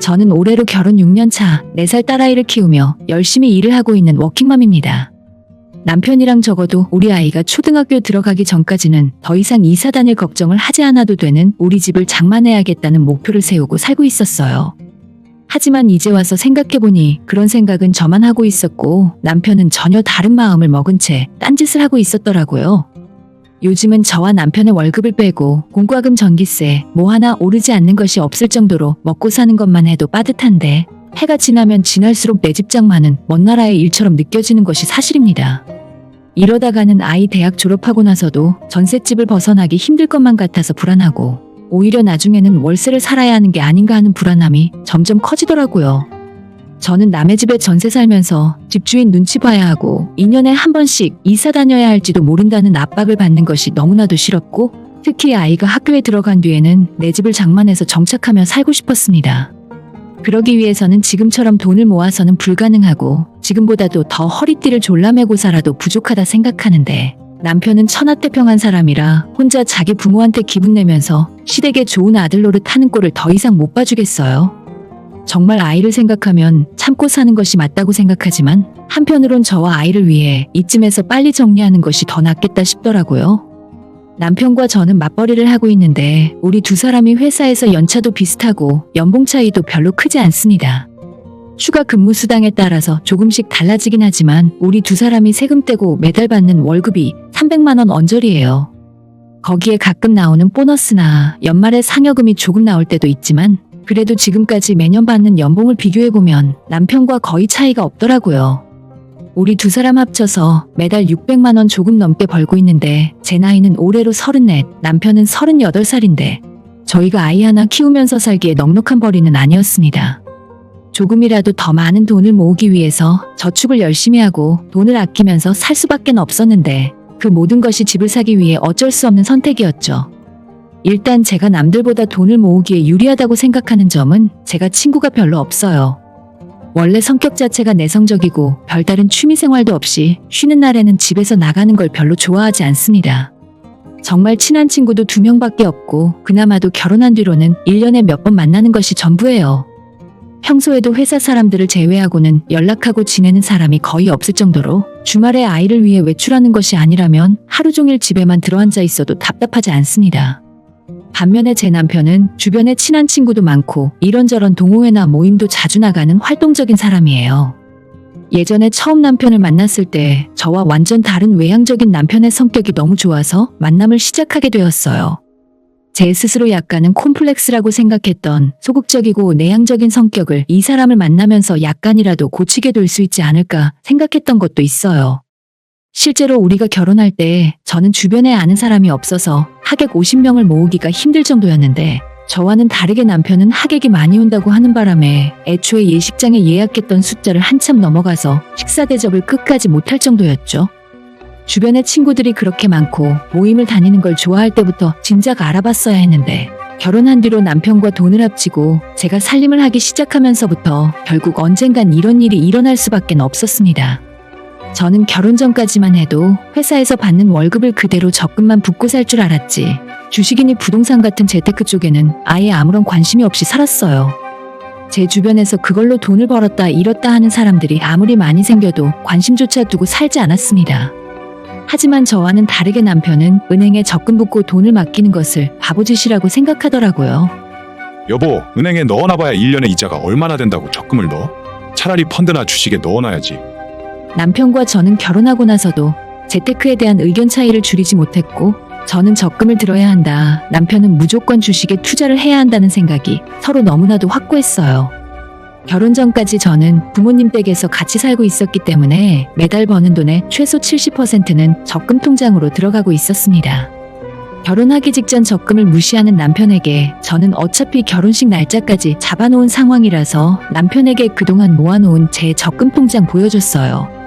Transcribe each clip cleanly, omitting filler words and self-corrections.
저는 올해로 결혼 6년 차 4살 딸아이를 키우며 열심히 일을 하고 있는 워킹맘입니다. 남편이랑 적어도 우리 아이가 초등학교 들어가기 전까지는 더 이상 이사 다닐 걱정을 하지 않아도 되는 우리 집을 장만해야겠다는 목표를 세우고 살고 있었어요. 하지만 이제 와서 생각해보니 그런 생각은 저만 하고 있었고 남편은 전혀 다른 마음을 먹은 채 딴짓을 하고 있었더라고요. 요즘은 저와 남편의 월급을 빼고 공과금 전기세 뭐 하나 오르지 않는 것이 없을 정도로 먹고 사는 것만 해도 빠듯한데 해가 지나면 지날수록 내 집 장만은 먼 나라의 일처럼 느껴지는 것이 사실입니다. 이러다가는 아이 대학 졸업하고 나서도 전셋집을 벗어나기 힘들 것만 같아서 불안하고 오히려 나중에는 월세를 살아야 하는 게 아닌가 하는 불안함이 점점 커지더라고요. 저는 남의 집에 전세 살면서 집주인 눈치 봐야 하고 2년에 한 번씩 이사 다녀야 할지도 모른다는 압박을 받는 것이 너무나도 싫었고 특히 아이가 학교에 들어간 뒤에는 내 집을 장만해서 정착하며 살고 싶었습니다. 그러기 위해서는 지금처럼 돈을 모아서는 불가능하고 지금보다도 더 허리띠를 졸라매고 살아도 부족하다 생각하는데 남편은 천하태평한 사람이라 혼자 자기 부모한테 기분 내면서 시댁에 좋은 아들 노릇 하는 꼴을 더 이상 못 봐주겠어요. 정말 아이를 생각하면 참고 사는 것이 맞다고 생각하지만 한편으론 저와 아이를 위해 이쯤에서 빨리 정리하는 것이 더 낫겠다 싶더라고요. 남편과 저는 맞벌이를 하고 있는데 우리 두 사람이 회사에서 연차도 비슷하고 연봉 차이도 별로 크지 않습니다. 추가 근무 수당에 따라서 조금씩 달라지긴 하지만 우리 두 사람이 세금 떼고 매달 받는 월급이 300만 원 언저리예요. 거기에 가끔 나오는 보너스나 연말에 상여금이 조금 나올 때도 있지만 그래도 지금까지 매년 받는 연봉을 비교해보면 남편과 거의 차이가 없더라고요. 우리 두 사람 합쳐서 매달 600만 원 조금 넘게 벌고 있는데 제 나이는 올해로 34, 남편은 38살인데 저희가 아이 하나 키우면서 살기에 넉넉한 벌이는 아니었습니다. 조금이라도 더 많은 돈을 모으기 위해서 저축을 열심히 하고 돈을 아끼면서 살 수밖에 없었는데 그 모든 것이 집을 사기 위해 어쩔 수 없는 선택이었죠. 일단 제가 남들보다 돈을 모으기에 유리하다고 생각하는 점은 제가 친구가 별로 없어요. 원래 성격 자체가 내성적이고 별다른 취미생활도 없이 쉬는 날에는 집에서 나가는 걸 별로 좋아하지 않습니다. 정말 친한 친구도 2명밖에 없고 그나마도 결혼한 뒤로는 1년에 몇 번 만나는 것이 전부예요. 평소에도 회사 사람들을 제외하고는 연락하고 지내는 사람이 거의 없을 정도로 주말에 아이를 위해 외출하는 것이 아니라면 하루 종일 집에만 들어앉아 있어도 답답하지 않습니다. 반면에 제 남편은 주변에 친한 친구도 많고 이런저런 동호회나 모임도 자주 나가는 활동적인 사람이에요. 예전에 처음 남편을 만났을 때 저와 완전 다른 외향적인 남편의 성격이 너무 좋아서 만남을 시작하게 되었어요. 제 스스로 약간은 콤플렉스라고 생각했던 소극적이고 내향적인 성격을 이 사람을 만나면서 약간이라도 고치게 될 수 있지 않을까 생각했던 것도 있어요. 실제로 우리가 결혼할 때 저는 주변에 아는 사람이 없어서 하객 50명을 모으기가 힘들 정도였는데 저와는 다르게 남편은 하객이 많이 온다고 하는 바람에 애초에 예식장에 예약했던 숫자를 한참 넘어가서 식사 대접을 끝까지 못할 정도였죠. 주변에 친구들이 그렇게 많고 모임을 다니는 걸 좋아할 때부터 진작 알아봤어야 했는데 결혼한 뒤로 남편과 돈을 합치고 제가 살림을 하기 시작하면서부터 결국 언젠간 이런 일이 일어날 수밖에 없었습니다. 저는 결혼 전까지만 해도 회사에서 받는 월급을 그대로 적금만 붓고 살 줄 알았지 주식이니 부동산 같은 재테크 쪽에는 아예 아무런 관심이 없이 살았어요. 제 주변에서 그걸로 돈을 벌었다 잃었다 하는 사람들이 아무리 많이 생겨도 관심조차 두고 살지 않았습니다. 하지만 저와는 다르게 남편은 은행에 적금 붓고 돈을 맡기는 것을 바보짓이라고 생각하더라고요. 여보, 은행에 넣어놔봐야 1년에 이자가 얼마나 된다고 적금을 넣어? 차라리 펀드나 주식에 넣어놔야지. 남편과 저는 결혼하고 나서도 재테크에 대한 의견 차이를 줄이지 못했고 저는 적금을 들어야 한다, 남편은 무조건 주식에 투자를 해야 한다는 생각이 서로 너무나도 확고했어요. 결혼 전까지 저는 부모님 댁에서 같이 살고 있었기 때문에 매달 버는 돈의 최소 70%는 적금 통장으로 들어가고 있었습니다. 결혼하기 직전 적금을 무시하는 남편에게 저는 어차피 결혼식 날짜까지 잡아놓은 상황이라서 남편에게 그동안 모아놓은 제 적금 통장 보여줬어요.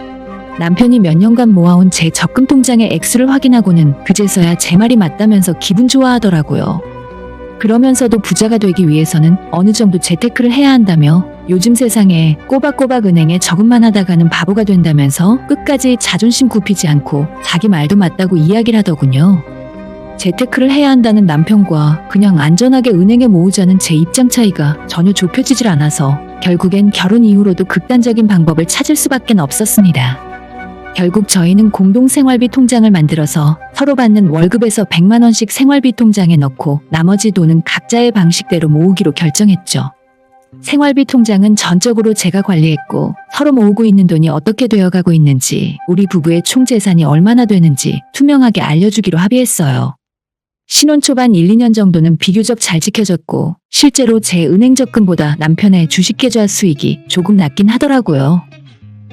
남편이 몇 년간 모아온 제 적금 통장의 액수를 확인하고는 그제서야 제 말이 맞다면서 기분 좋아하더라고요. 그러면서도 부자가 되기 위해서는 어느 정도 재테크를 해야 한다며 요즘 세상에 꼬박꼬박 은행에 적금만 하다가는 바보가 된다면서 끝까지 자존심 굽히지 않고 자기 말도 맞다고 이야기를 하더군요. 재테크를 해야 한다는 남편과 그냥 안전하게 은행에 모으자는 제 입장 차이가 전혀 좁혀지질 않아서 결국엔 결혼 이후로도 극단적인 방법을 찾을 수밖에 없었습니다. 결국 저희는 공동 생활비 통장을 만들어서 서로 받는 월급에서 100만 원씩 생활비 통장에 넣고 나머지 돈은 각자의 방식대로 모으기로 결정했죠. 생활비 통장은 전적으로 제가 관리했고 서로 모으고 있는 돈이 어떻게 되어가고 있는지 우리 부부의 총 재산이 얼마나 되는지 투명하게 알려주기로 합의했어요. 신혼 초반 1, 2년 정도는 비교적 잘 지켜졌고 실제로 제 은행 적금보다 남편의 주식 계좌 수익이 조금 낮긴 하더라고요.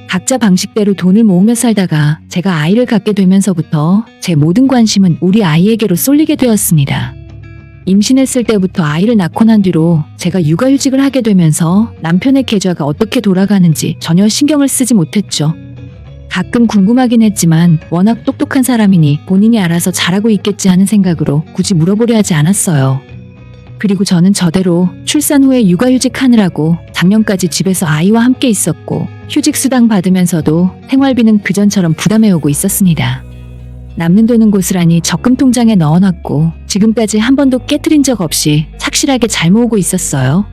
각자 방식대로 돈을 모으며 살다가 제가 아이를 갖게 되면서부터 제 모든 관심은 우리 아이에게로 쏠리게 되었습니다. 임신했을 때부터 아이를 낳고 난 뒤로 제가 육아휴직을 하게 되면서 남편의 계좌가 어떻게 돌아가는지 전혀 신경을 쓰지 못했죠. 가끔 궁금하긴 했지만 워낙 똑똑한 사람이니 본인이 알아서 잘하고 있겠지 하는 생각으로 굳이 물어보려 하지 않았어요. 그리고 저는 저대로 출산 후에 육아휴직 하느라고 작년까지 집에서 아이와 함께 있었고 휴직 수당 받으면서도 생활비는 그전처럼 부담해오고 있었습니다. 남는 돈은 고스란히 적금 통장에 넣어놨고 지금까지 한 번도 깨트린 적 없이 착실하게 잘 모으고 있었어요.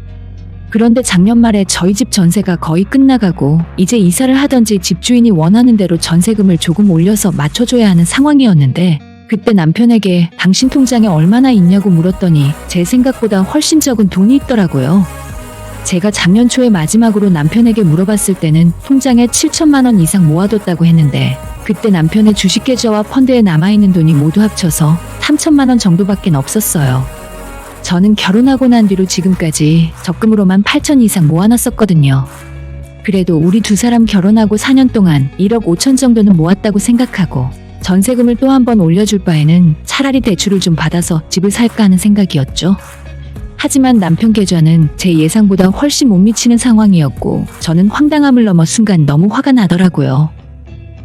그런데 작년 말에 저희 집 전세가 거의 끝나가고 이제 이사를 하던지 집주인이 원하는 대로 전세금을 조금 올려서 맞춰줘야 하는 상황이었는데 그때 남편에게 당신 통장에 얼마나 있냐고 물었더니 제 생각보다 훨씬 적은 돈이 있더라고요. 제가 작년 초에 마지막으로 남편에게 물어봤을 때는 통장에 7천만 원 이상 모아뒀다고 했는데 그때 남편의 주식 계좌와 펀드에 남아있는 돈이 모두 합쳐서 3천만 원 정도밖에 없었어요. 저는 결혼하고 난 뒤로 지금까지 적금으로만 8천 이상 모아놨었거든요. 그래도 우리 두 사람 결혼하고 4년 동안 1억 5천 정도는 모았다고 생각하고 전세금을 또 한 번 올려줄 바에는 차라리 대출을 좀 받아서 집을 살까 하는 생각이었죠. 하지만 남편 계좌는 제 예상보다 훨씬 못 미치는 상황이었고 저는 황당함을 넘어 순간 너무 화가 나더라고요.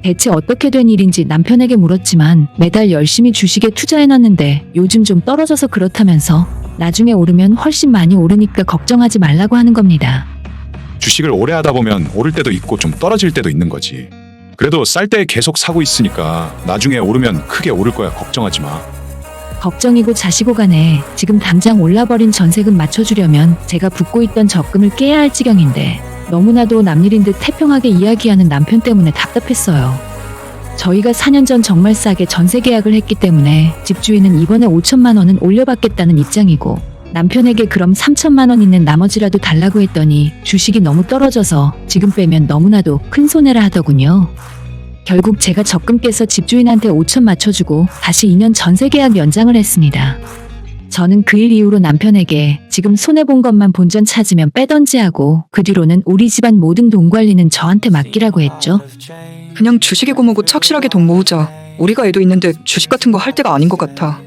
대체 어떻게 된 일인지 남편에게 물었지만 매달 열심히 주식에 투자해놨는데 요즘 좀 떨어져서 그렇다면서 나중에 오르면 훨씬 많이 오르니까 걱정하지 말라고 하는 겁니다. 주식을 오래 하다 보면 오를 때도 있고 좀 떨어질 때도 있는 거지. 그래도 쌀 때 계속 사고 있으니까 나중에 오르면 크게 오를 거야. 걱정하지 마. 걱정이고 자시고 간에 지금 당장 올라버린 전세금 맞춰주려면 제가 붓고 있던 적금을 깨야 할 지경인데 너무나도 남일인 듯 태평하게 이야기하는 남편 때문에 답답했어요. 저희가 4년 전 정말 싸게 전세 계약을 했기 때문에 집주인은 이번에 5천만 원은 올려받겠다는 입장이고 남편에게 그럼 3천만 원 있는 나머지라도 달라고 했더니 주식이 너무 떨어져서 지금 빼면 너무나도 큰 손해라 하더군요. 결국 제가 적금 깨서 집주인한테 5천 맞춰주고 다시 2년 전세 계약 연장을 했습니다. 저는 그 일 이후로 남편에게 지금 손해본 것만 본전 찾으면 빼던지 하고 그 뒤로는 우리 집안 모든 돈 관리는 저한테 맡기라고 했죠. 그냥 주식이고 뭐고 착실하게 돈 모으자. 우리가 애도 있는데 주식 같은 거 할 때가 아닌 것 같아.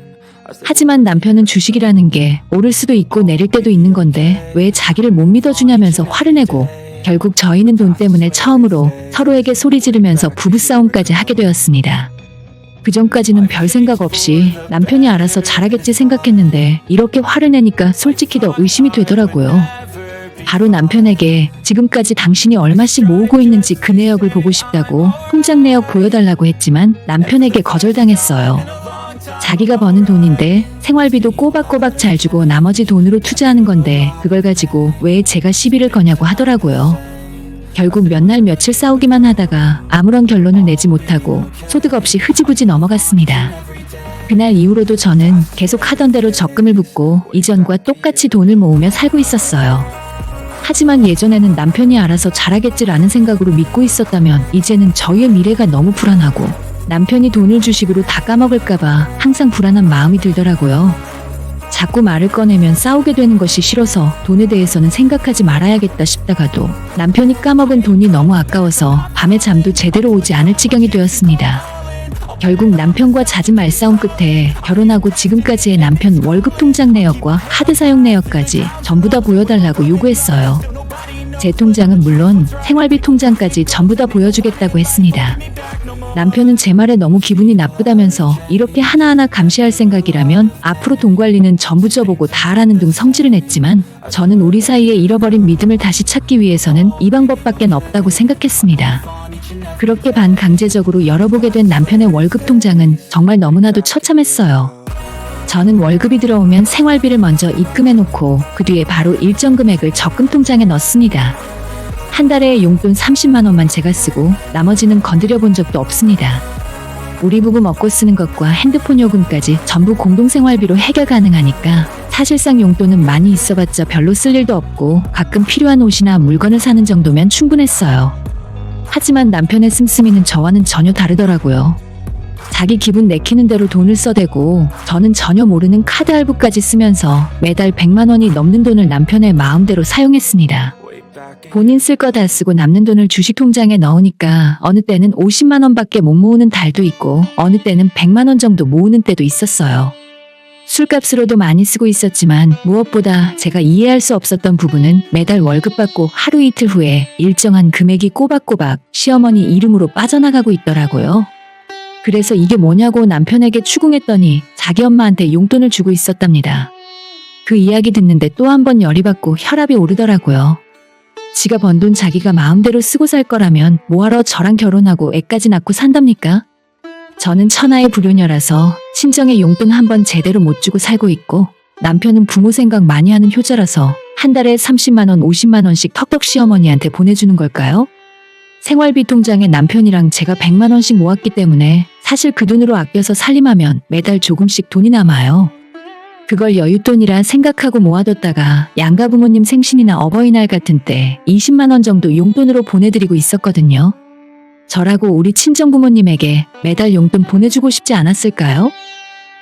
하지만 남편은 주식이라는 게 오를 수도 있고 내릴 때도 있는 건데 왜 자기를 못 믿어주냐면서 화를 내고 결국 저희는 돈 때문에 처음으로 서로에게 소리 지르면서 부부싸움까지 하게 되었습니다. 그전까지는 별 생각 없이 남편이 알아서 잘하겠지 생각했는데 이렇게 화를 내니까 솔직히 더 의심이 되더라고요. 바로 남편에게 지금까지 당신이 얼마씩 모으고 있는지 그 내역을 보고 싶다고 통장 내역 보여달라고 했지만 남편에게 거절당했어요. 자기가 버는 돈인데 생활비도 꼬박꼬박 잘 주고 나머지 돈으로 투자하는 건데 그걸 가지고 왜 제가 시비를 거냐고 하더라고요. 결국 몇 날 며칠 싸우기만 하다가 아무런 결론을 내지 못하고 소득 없이 흐지부지 넘어갔습니다. 그날 이후로도 저는 계속 하던 대로 적금을 붓고 이전과 똑같이 돈을 모으며 살고 있었어요. 하지만 예전에는 남편이 알아서 잘하겠지라는 생각으로 믿고 있었다면 이제는 저희의 미래가 너무 불안하고 남편이 돈을 주식으로 다 까먹을까봐 항상 불안한 마음이 들더라고요. 자꾸 말을 꺼내면 싸우게 되는 것이 싫어서 돈에 대해서는 생각하지 말아야겠다 싶다가도 남편이 까먹은 돈이 너무 아까워서 밤에 잠도 제대로 오지 않을 지경이 되었습니다. 결국 남편과 잦은 말싸움 끝에 결혼하고 지금까지의 남편 월급 통장 내역과 카드 사용 내역까지 전부 다 보여달라고 요구했어요. 제 통장은 물론 생활비 통장까지 전부 다 보여주겠다고 했습니다. 남편은 제 말에 너무 기분이 나쁘다면서 이렇게 하나하나 감시할 생각이라면 앞으로 돈 관리는 전부 저보고 다 하라는 등 성질을 냈지만 저는 우리 사이에 잃어버린 믿음을 다시 찾기 위해서는 이 방법밖엔 없다고 생각했습니다. 그렇게 반강제적으로 열어보게 된 남편의 월급 통장은 정말 너무나도 처참했어요. 저는 월급이 들어오면 생활비를 먼저 입금해놓고 그 뒤에 바로 일정 금액을 적금 통장에 넣습니다. 한 달에 용돈 30만 원만 제가 쓰고 나머지는 건드려 본 적도 없습니다. 우리 부부 먹고 쓰는 것과 핸드폰 요금까지 전부 공동생활비로 해결 가능하니까 사실상 용돈은 많이 있어봤자 별로 쓸 일도 없고 가끔 필요한 옷이나 물건을 사는 정도면 충분했어요. 하지만 남편의 씀씀이는 저와는 전혀 다르더라고요. 자기 기분 내키는 대로 돈을 써대고 저는 전혀 모르는 카드 할부까지 쓰면서 매달 100만 원이 넘는 돈을 남편의 마음대로 사용했습니다. 본인 쓸 거 다 쓰고 남는 돈을 주식 통장에 넣으니까 어느 때는 50만 원밖에 못 모으는 달도 있고 어느 때는 100만 원 정도 모으는 때도 있었어요. 술값으로도 많이 쓰고 있었지만 무엇보다 제가 이해할 수 없었던 부분은 매달 월급 받고 하루 이틀 후에 일정한 금액이 꼬박꼬박 시어머니 이름으로 빠져나가고 있더라고요. 그래서 이게 뭐냐고 남편에게 추궁했더니 자기 엄마한테 용돈을 주고 있었답니다. 그 이야기 듣는데 또 한 번 열이 받고 혈압이 오르더라고요. 지가 번 돈 자기가 마음대로 쓰고 살 거라면 뭐하러 저랑 결혼하고 애까지 낳고 산답니까? 저는 천하의 불효녀라서 친정에 용돈 한 번 제대로 못 주고 살고 있고 남편은 부모 생각 많이 하는 효자라서 한 달에 30만 원, 50만 원씩 턱턱 시어머니한테 보내주는 걸까요? 생활비 통장에 남편이랑 제가 100만 원씩 모았기 때문에 사실 그 돈으로 아껴서 살림하면 매달 조금씩 돈이 남아요. 그걸 여윳돈이라 생각하고 모아뒀다가 양가 부모님 생신이나 어버이날 같은 때 20만 원 정도 용돈으로 보내드리고 있었거든요. 저라고 우리 친정부모님에게 매달 용돈 보내주고 싶지 않았을까요?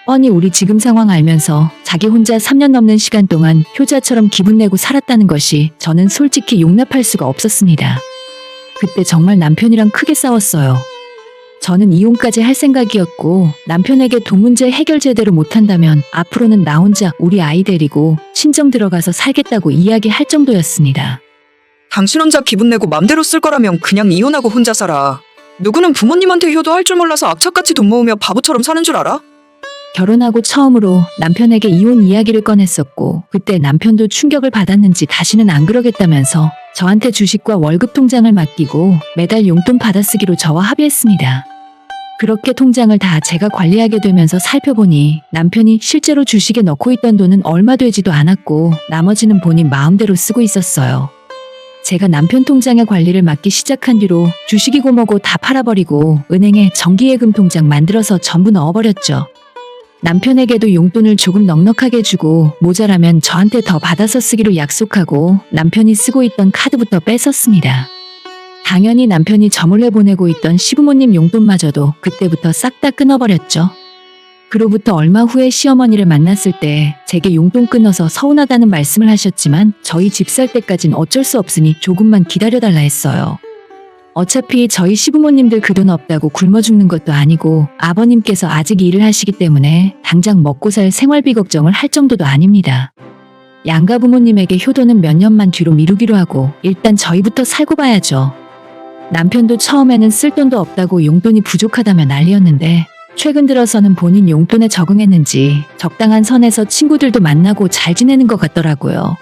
뻔히 우리 지금 상황 알면서 자기 혼자 3년 넘는 시간 동안 효자처럼 기분 내고 살았다는 것이 저는 솔직히 용납할 수가 없었습니다. 그때 정말 남편이랑 크게 싸웠어요. 저는 이혼까지 할 생각이었고 남편에게 돈 문제 해결 제대로 못한다면 앞으로는 나 혼자 우리 아이 데리고 친정 들어가서 살겠다고 이야기할 정도였습니다. 당신 혼자 기분 내고 맘대로 쓸 거라면 그냥 이혼하고 혼자 살아. 누구는 부모님한테 효도할 줄 몰라서 악착같이 돈 모으며 바보처럼 사는 줄 알아? 결혼하고 처음으로 남편에게 이혼 이야기를 꺼냈었고 그때 남편도 충격을 받았는지 다시는 안 그러겠다면서 저한테 주식과 월급 통장을 맡기고 매달 용돈 받아쓰기로 저와 합의했습니다. 그렇게 통장을 다 제가 관리하게 되면서 살펴보니 남편이 실제로 주식에 넣고 있던 돈은 얼마 되지도 않았고 나머지는 본인 마음대로 쓰고 있었어요. 제가 남편 통장의 관리를 맡기 시작한 뒤로 주식이고 뭐고 다 팔아버리고 은행에 정기예금 통장 만들어서 전부 넣어버렸죠. 남편에게도 용돈을 조금 넉넉하게 주고 모자라면 저한테 더 받아서 쓰기로 약속하고 남편이 쓰고 있던 카드부터 뺏었습니다. 당연히 남편이 저 몰래 보내고 있던 시부모님 용돈마저도 그때부터 싹 다 끊어버렸죠. 그로부터 얼마 후에 시어머니를 만났을 때 제게 용돈 끊어서 서운하다는 말씀을 하셨지만 저희 집 살 때까진 어쩔 수 없으니 조금만 기다려달라 했어요. 어차피 저희 시부모님들 그 돈 없다고 굶어 죽는 것도 아니고 아버님께서 아직 일을 하시기 때문에 당장 먹고 살 생활비 걱정을 할 정도도 아닙니다. 양가 부모님에게 효도는 몇 년만 뒤로 미루기로 하고 일단 저희부터 살고 봐야죠. 남편도 처음에는 쓸 돈도 없다고 용돈이 부족하다며 난리였는데 최근 들어서는 본인 용돈에 적응했는지 적당한 선에서 친구들도 만나고 잘 지내는 것 같더라고요.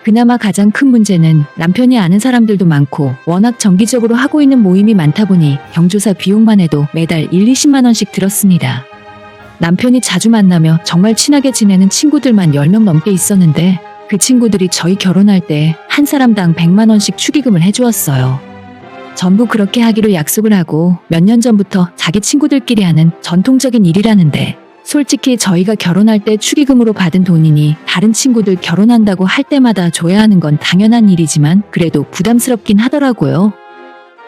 그나마 가장 큰 문제는 남편이 아는 사람들도 많고 워낙 정기적으로 하고 있는 모임이 많다 보니 경조사 비용만 해도 매달 20만 원씩 들었습니다. 남편이 자주 만나며 정말 친하게 지내는 친구들만 10명 넘게 있었는데 그 친구들이 저희 결혼할 때 한 사람당 100만 원씩 축의금을 해주었어요. 전부 그렇게 하기로 약속을 하고 몇 년 전부터 자기 친구들끼리 하는 전통적인 일이라는데 솔직히 저희가 결혼할 때 축의금으로 받은 돈이니 다른 친구들 결혼한다고 할 때마다 줘야 하는 건 당연한 일이지만 그래도 부담스럽긴 하더라고요.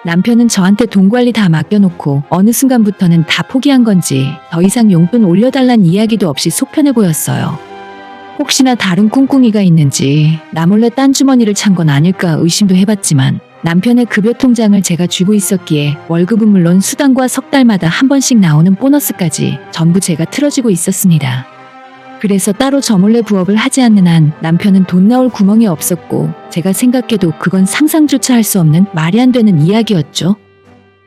남편은 저한테 돈 관리 다 맡겨놓고 어느 순간부터는 다 포기한 건지 더 이상 용돈 올려달란 이야기도 없이 속편해 보였어요. 혹시나 다른 꿍꿍이가 있는지 나 몰래 딴 주머니를 찬 건 아닐까 의심도 해봤지만 남편의 급여 통장을 제가 쥐고 있었기에 월급은 물론 수당과 석 달마다 한 번씩 나오는 보너스까지 전부 제가 틀어지고 있었습니다. 그래서 따로 저 몰래 부업을 하지 않는 한 남편은 돈 나올 구멍이 없었고 제가 생각해도 그건 상상조차 할 수 없는 말이 안 되는 이야기였죠.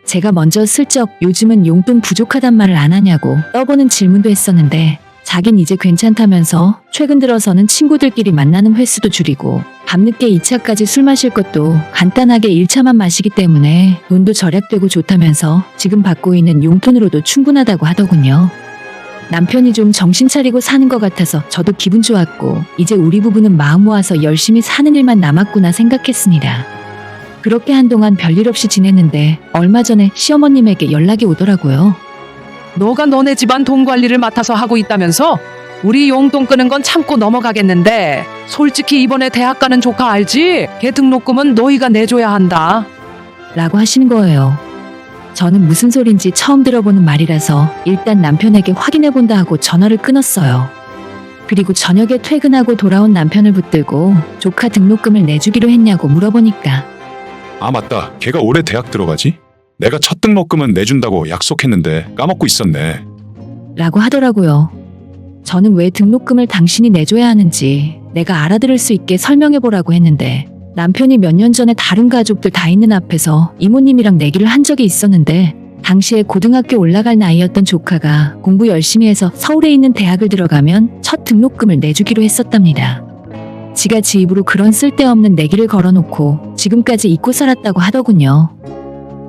제가 먼저 슬쩍 요즘은 용돈 부족하단 말을 안 하냐고 떠보는 질문도 했었는데 자긴 이제 괜찮다면서 최근 들어서는 친구들끼리 만나는 횟수도 줄이고 밤늦게 2차까지 술 마실 것도 간단하게 1차만 마시기 때문에 돈도 절약되고 좋다면서 지금 받고 있는 용돈으로도 충분하다고 하더군요. 남편이 좀 정신 차리고 사는 것 같아서 저도 기분 좋았고 이제 우리 부부는 마음 모아서 열심히 사는 일만 남았구나 생각했습니다. 그렇게 한동안 별일 없이 지냈는데 얼마 전에 시어머님에게 연락이 오더라고요. 너가 너네 집안 돈 관리를 맡아서 하고 있다면서? 우리 용돈 끄는 건 참고 넘어가겠는데 솔직히 이번에 대학 가는 조카 알지? 걔 등록금은 너희가 내줘야 한다. 라고 하시는 거예요. 저는 무슨 소린지 처음 들어보는 말이라서 일단 남편에게 확인해본다 하고 전화를 끊었어요. 그리고 저녁에 퇴근하고 돌아온 남편을 붙들고 조카 등록금을 내주기로 했냐고 물어보니까 아 맞다. 걔가 올해 대학 들어가지? 내가 첫 등록금은 내준다고 약속했는데 까먹고 있었네. 라고 하더라고요. 저는 왜 등록금을 당신이 내줘야 하는지 내가 알아들을 수 있게 설명해보라고 했는데 남편이 몇 년 전에 다른 가족들 다 있는 앞에서 이모님이랑 내기를 한 적이 있었는데 당시에 고등학교 올라갈 나이였던 조카가 공부 열심히 해서 서울에 있는 대학을 들어가면 첫 등록금을 내주기로 했었답니다. 지가 지 입으로 그런 쓸데없는 내기를 걸어놓고 지금까지 잊고 살았다고 하더군요.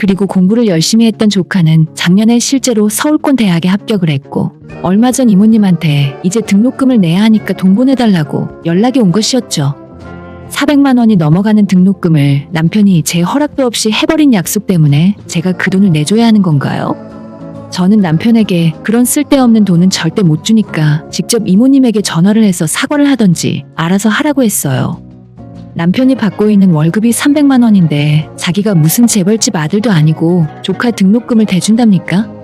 그리고 공부를 열심히 했던 조카는 작년에 실제로 서울권 대학에 합격을 했고 얼마 전 이모님한테 이제 등록금을 내야 하니까 돈 보내달라고 연락이 온 것이었죠. 400만 원이 넘어가는 등록금을 남편이 제 허락도 없이 해버린 약속 때문에 제가 그 돈을 내줘야 하는 건가요? 저는 남편에게 그런 쓸데없는 돈은 절대 못 주니까 직접 이모님에게 전화를 해서 사과를 하던지 알아서 하라고 했어요. 남편이 받고 있는 월급이 300만 원인데 자기가 무슨 재벌집 아들도 아니고 조카 등록금을 대준답니까?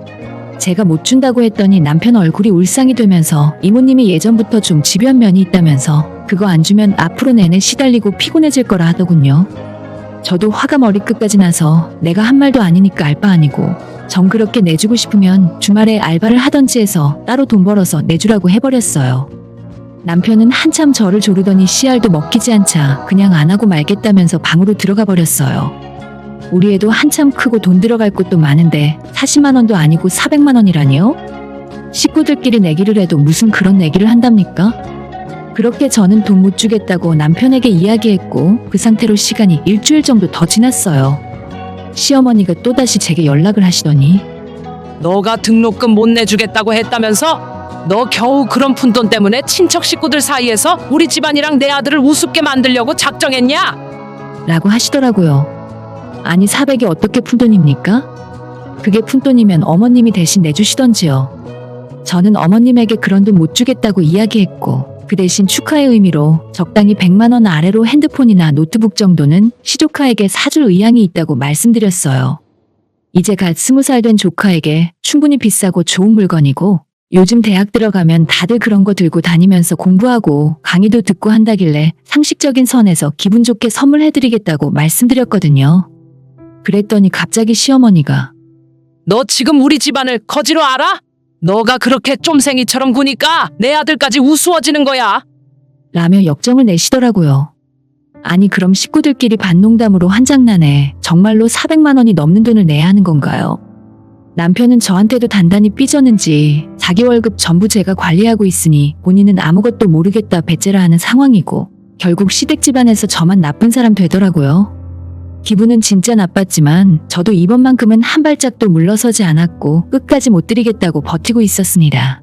제가 못 준다고 했더니 남편 얼굴이 울상이 되면서 이모님이 예전부터 좀 집요한 면이 있다면서 그거 안 주면 앞으로 내내 시달리고 피곤해질 거라 하더군요. 저도 화가 머리끝까지 나서 내가 한 말도 아니니까 알 바 아니고 정 그렇게 내주고 싶으면 주말에 알바를 하던지 해서 따로 돈 벌어서 내주라고 해버렸어요. 남편은 한참 저를 조르더니 씨알도 먹히지 않자 그냥 안 하고 말겠다면서 방으로 들어가 버렸어요. 우리 애도 한참 크고 돈 들어갈 곳도 많은데 40만 원도 아니고 400만 원이라니요? 식구들끼리 내기를 해도 무슨 그런 내기를 한답니까? 그렇게 저는 돈 못 주겠다고 남편에게 이야기했고 그 상태로 시간이 일주일 정도 더 지났어요. 시어머니가 또다시 제게 연락을 하시더니 너가 등록금 못 내주겠다고 했다면서? 너 겨우 그런 푼돈 때문에 친척 식구들 사이에서 우리 집안이랑 내 아들을 우습게 만들려고 작정했냐? 라고 하시더라고요. 아니 400이 어떻게 푼돈입니까? 그게 푼돈이면 어머님이 대신 내주시던지요. 저는 어머님에게 그런 돈 못 주겠다고 이야기했고 그 대신 축하의 의미로 적당히 100만 원 아래로 핸드폰이나 노트북 정도는 시조카에게 사줄 의향이 있다고 말씀드렸어요. 이제 갓 20살 된 조카에게 충분히 비싸고 좋은 물건이고 요즘 대학 들어가면 다들 그런 거 들고 다니면서 공부하고 강의도 듣고 한다길래 상식적인 선에서 기분 좋게 선물해드리겠다고 말씀드렸거든요. 그랬더니 갑자기 시어머니가 너 지금 우리 집안을 거지로 알아? 너가 그렇게 쫌생이처럼 구니까 내 아들까지 우스워지는 거야. 라며 역정을 내시더라고요. 아니 그럼 식구들끼리 반농담으로 한 장난에 정말로 400만 원이 넘는 돈을 내야 하는 건가요? 남편은 저한테도 단단히 삐졌는지 자기 월급 전부 제가 관리하고 있으니 본인은 아무것도 모르겠다 배째라 하는 상황이고 결국 시댁 집안에서 저만 나쁜 사람 되더라고요. 기분은 진짜 나빴지만 저도 이번만큼은 한 발짝도 물러서지 않았고 끝까지 못 드리겠다고 버티고 있었습니다.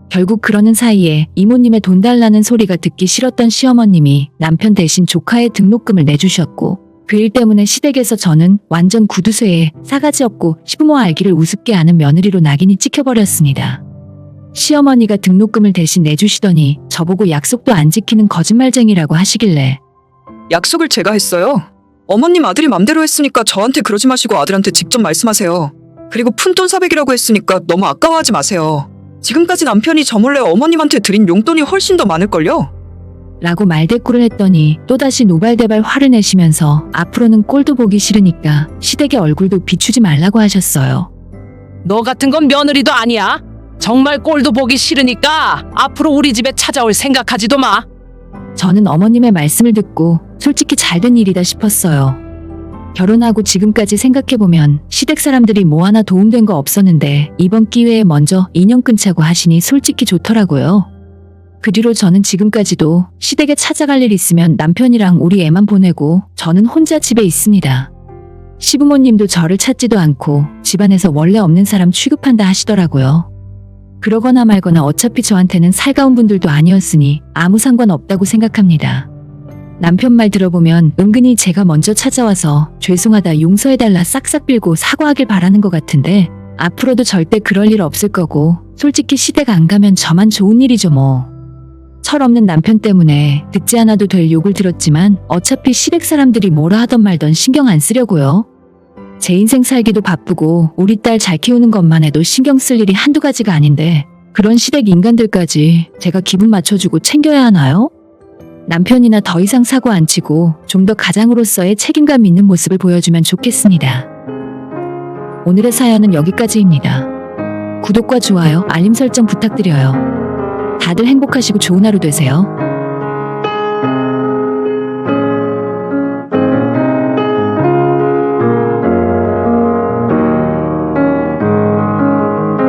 결국 그러는 사이에 이모님의 돈 달라는 소리가 듣기 싫었던 시어머님이 남편 대신 조카의 등록금을 내주셨고 그 일 때문에 시댁에서 저는 완전 구두쇠에 싸가지 없고 시부모 알기를 우습게 아는 며느리로 낙인이 찍혀버렸습니다. 시어머니가 등록금을 대신 내주시더니 저보고 약속도 안 지키는 거짓말쟁이라고 하시길래 약속을 제가 했어요. 어머님 아들이 맘대로 했으니까 저한테 그러지 마시고 아들한테 직접 말씀하세요. 그리고 푼돈 400이라고 했으니까 너무 아까워하지 마세요. 지금까지 남편이 저 몰래 어머님한테 드린 용돈이 훨씬 더 많을걸요? 라고 말대꾸를 했더니 또다시 노발대발 화를 내시면서 앞으로는 꼴도 보기 싫으니까 시댁의 얼굴도 비추지 말라고 하셨어요. 너 같은 건 며느리도 아니야. 정말 꼴도 보기 싫으니까 앞으로 우리 집에 찾아올 생각하지도 마. 저는 어머님의 말씀을 듣고 솔직히 잘된 일이다 싶었어요. 결혼하고 지금까지 생각해보면 시댁 사람들이 뭐 하나 도움된 거 없었는데 이번 기회에 먼저 인연 끊자고 하시니 솔직히 좋더라고요. 그 뒤로 저는 지금까지도 시댁에 찾아갈 일 있으면 남편이랑 우리 애만 보내고 저는 혼자 집에 있습니다. 시부모님도 저를 찾지도 않고 집안에서 원래 없는 사람 취급한다 하시더라고요. 그러거나 말거나 어차피 저한테는 살가운 분들도 아니었으니 아무 상관없다고 생각합니다. 남편 말 들어보면 은근히 제가 먼저 찾아와서 죄송하다 용서해달라 싹싹 빌고 사과하길 바라는 것 같은데 앞으로도 절대 그럴 일 없을 거고 솔직히 시댁 안 가면 저만 좋은 일이죠 뭐. 철없는 남편 때문에 듣지 않아도 될 욕을 들었지만 어차피 시댁 사람들이 뭐라 하던 말던 신경 안 쓰려고요. 제 인생 살기도 바쁘고 우리 딸 잘 키우는 것만 해도 신경 쓸 일이 한두 가지가 아닌데 그런 시댁 인간들까지 제가 기분 맞춰주고 챙겨야 하나요? 남편이나 더 이상 사고 안 치고 좀 더 가장으로서의 책임감 있는 모습을 보여주면 좋겠습니다. 오늘의 사연은 여기까지입니다. 구독과 좋아요, 알림 설정 부탁드려요. 다들 행복하시고 좋은 하루 되세요.